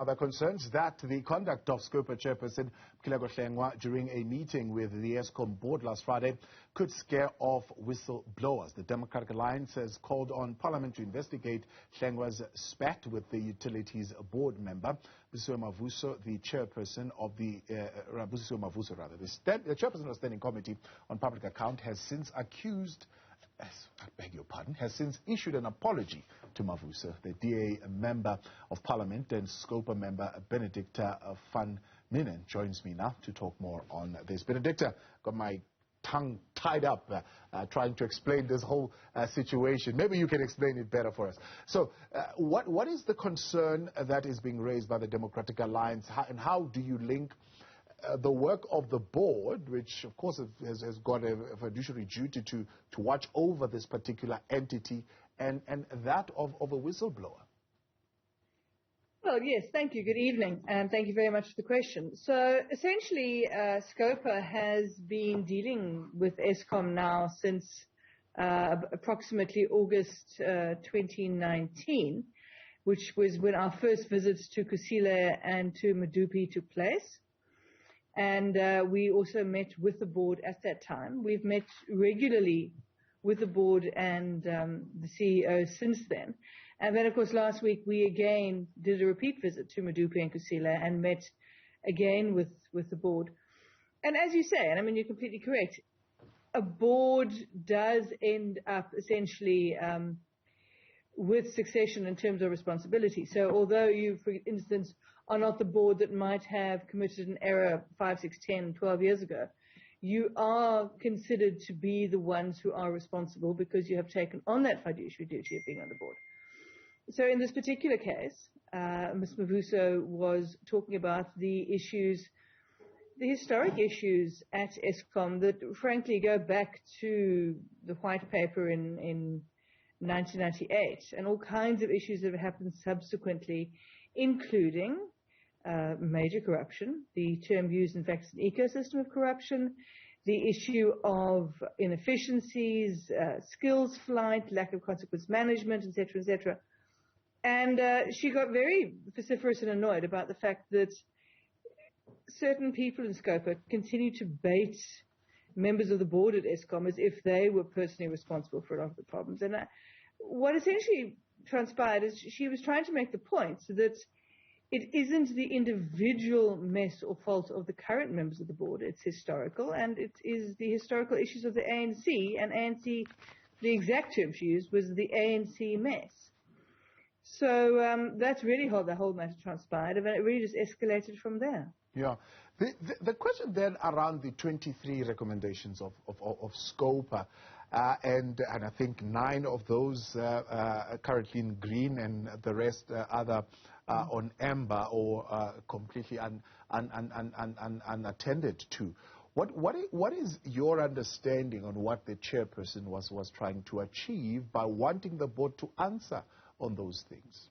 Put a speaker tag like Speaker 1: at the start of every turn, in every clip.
Speaker 1: Other concerns that the conduct of SCOPA chairperson Mkhuleko Hlengwa during a meeting with the Eskom board last Friday could scare off whistleblowers. The Democratic Alliance has called on Parliament to investigate Hlengwa's spat with the utilities board member, Busisiwe Mavuso, the chairperson of the Busisiwe Mavuso, rather. The chairperson of the Standing Committee on Public Account has since has since issued an apology to Mavuso. The DA member of Parliament and SCOPA member Benedicta van Minnen joins me now to talk more on this. Benedicta, got my tongue tied up trying to explain this whole situation. Maybe you can explain it better for us. So what is the concern that is being raised by the Democratic Alliance, and how do you link the work of the board, which of course has got a fiduciary duty to watch over this particular entity, and that of a whistleblower?
Speaker 2: Well, yes, thank you. Good evening, and thank you very much for the question. So essentially, SCOPA has been dealing with Eskom now since approximately August 2019, which was when our first visits to Kusile and to Medupi took place. And we also met with the board at that time. We've met regularly with the board and the CEO since then. And then, of course, last week we again did a repeat visit to Medupi and Kusile and met again with the board. And as you say, and I mean, you're completely correct, a board does end up essentially with succession in terms of responsibility. So although you, for instance, are not the board that might have committed an error 5, 6, 10, 12 years ago, you are considered to be the ones who are responsible because you have taken on that fiduciary duty of being on the board. So in this particular case, Ms. Mavuso was talking about the issues, the historic issues at Eskom that frankly go back to the white paper in 1998, and all kinds of issues that have happened subsequently, including major corruption. The term used, in fact, is an ecosystem of corruption, the issue of inefficiencies, skills flight, lack of consequence management, etc., etc. And she got very vociferous and annoyed about the fact that certain people in SCOPA continue to bait members of the board at Eskom as if they were personally responsible for a lot of the problems. And what essentially transpired is she was trying to make the point that it isn't the individual mess or fault of the current members of the board. It's historical, and it is the historical issues of the ANC. And ANC, the exact term she used was the ANC mess. So that's really how the whole matter transpired, and it really just escalated from there.
Speaker 1: Yeah. The question then around the 23 recommendations of SCOPA, and I think 9 of those are currently in green, and the rest other on amber or completely unattended to. What is your understanding on what the chairperson was trying to achieve by wanting the board to answer on those things?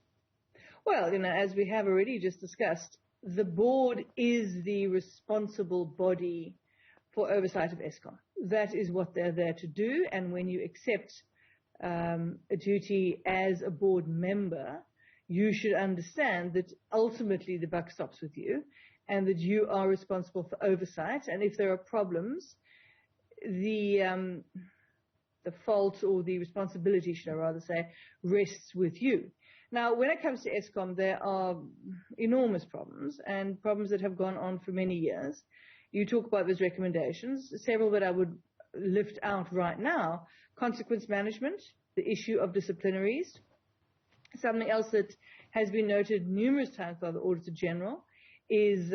Speaker 2: Well, as we have already just discussed, the board is the responsible body for oversight of Eskom. That is what they're there to do, and when you accept a duty as a board member, you should understand that ultimately the buck stops with you and that you are responsible for oversight, and if there are problems, the fault or the responsibility, should I rather say, rests with you. Now, when it comes to Eskom, there are enormous problems, and problems that have gone on for many years. You talk about those recommendations, several that I would lift out right now: consequence management, the issue of disciplinaries. Something else that has been noted numerous times by the Auditor General is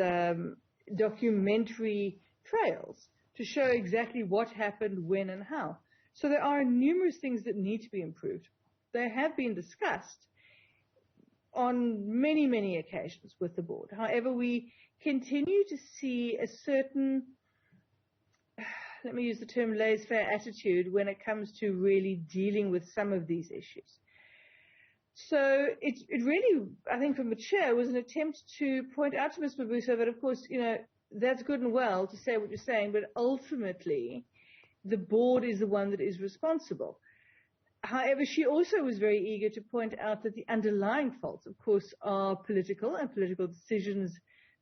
Speaker 2: documentary trails to show exactly what happened, when, and how. So there are numerous things that need to be improved. They have been discussed on many, many occasions with the board. However, we continue to see a certain, let me use the term laissez-faire attitude when it comes to really dealing with some of these issues. So it really, I think from the chair, was an attempt to point out to Ms. Mavuso that, of course, that's good and well to say what you're saying, but ultimately the board is the one that is responsible. However, she also was very eager to point out that the underlying faults, of course, are political and political decisions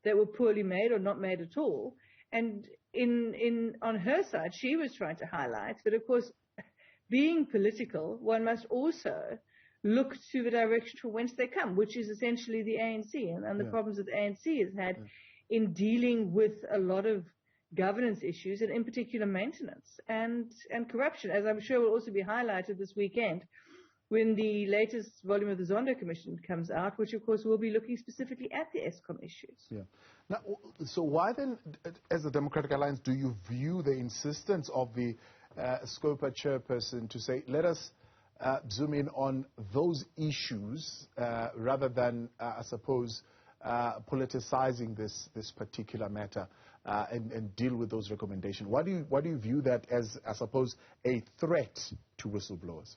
Speaker 2: that were poorly made or not made at all. And on her side, she was trying to highlight that, of course, being political, one must also look to the direction from whence they come, which is essentially the ANC and the problems that the ANC has had in dealing with a lot of governance issues, and in particular maintenance and corruption, as I'm sure will also be highlighted this weekend when the latest volume of the Zondo Commission comes out, which of course will be looking specifically at the Eskom issues.
Speaker 1: Yeah. Now, so why then, as the Democratic Alliance, do you view the insistence of the SCOPA chairperson to say, let us zoom in on those issues rather than, I suppose, politicizing this particular matter and deal with those recommendations? Why do you view that as, I suppose, a threat to whistleblowers?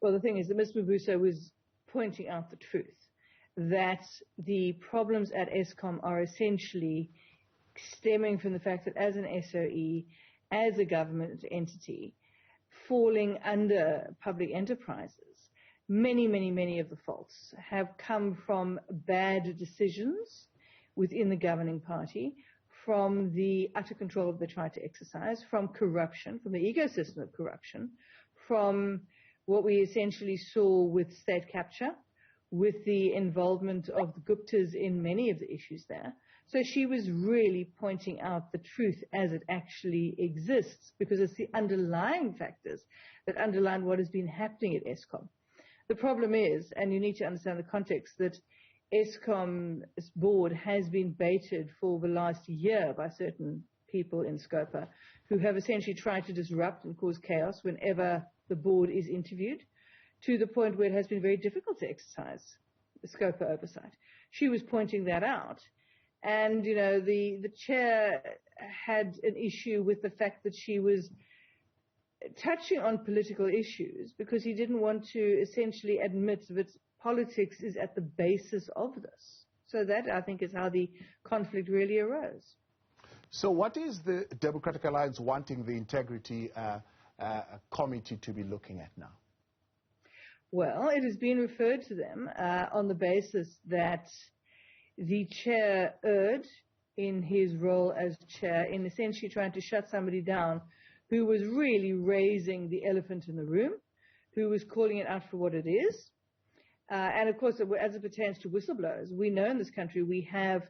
Speaker 2: Well, the thing is that Ms. Mavuso was pointing out the truth, that the problems at Eskom are essentially stemming from the fact that as an SOE, as a government entity, falling under public enterprises, many of the faults have come from bad decisions within the governing party, from the utter control that they try to exercise, from corruption, from the ecosystem of corruption, from what we essentially saw with state capture, with the involvement of the Guptas in many of the issues there. So she was really pointing out the truth as it actually exists, because it's the underlying factors that underline what has been happening at Eskom. The problem is, and you need to understand the context, that Eskom's board has been baited for the last year by certain people in SCOPA who have essentially tried to disrupt and cause chaos whenever the board is interviewed, to the point where it has been very difficult to exercise the SCOPA oversight. She was pointing that out. And, you know, the chair had an issue with the fact that she was touching on political issues because he didn't want to essentially admit that politics is at the basis of this. So that, I think, is how the conflict really arose.
Speaker 1: So what is the Democratic Alliance wanting the integrity committee to be looking at now?
Speaker 2: Well, it has been referred to them on the basis that the chair erred in his role as chair in essentially trying to shut somebody down who was really raising the elephant in the room, who was calling it out for what it is. And of course, as it pertains to whistleblowers, we know in this country we have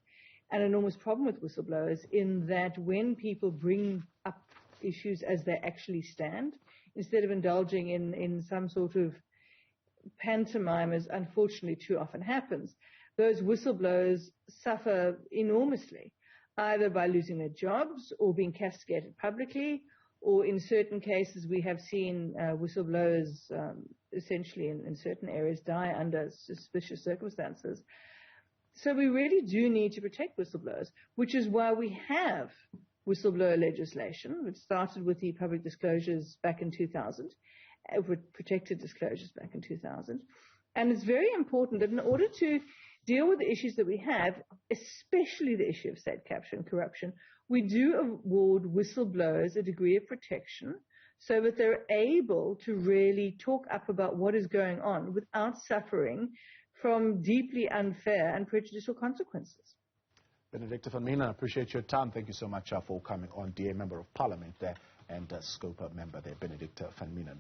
Speaker 2: an enormous problem with whistleblowers in that when people bring up issues as they actually stand, instead of indulging in some sort of pantomime, as unfortunately too often happens, those whistleblowers suffer enormously, either by losing their jobs or being castigated publicly, or in certain cases we have seen whistleblowers essentially in certain areas die under suspicious circumstances. So we really do need to protect whistleblowers, which is why we have whistleblower legislation, which started with the public disclosures back in 2000, with protected disclosures back in 2000. And it's very important that in order to deal with the issues that we have, especially the issue of state capture and corruption, we do award whistleblowers a degree of protection so that they're able to really talk up about what is going on without suffering from deeply unfair and prejudicial consequences.
Speaker 1: Benedicta van Minnen, I appreciate your time. Thank you so much for coming on. DA Member of Parliament there and SCOPA member there, Benedicta van Minnen.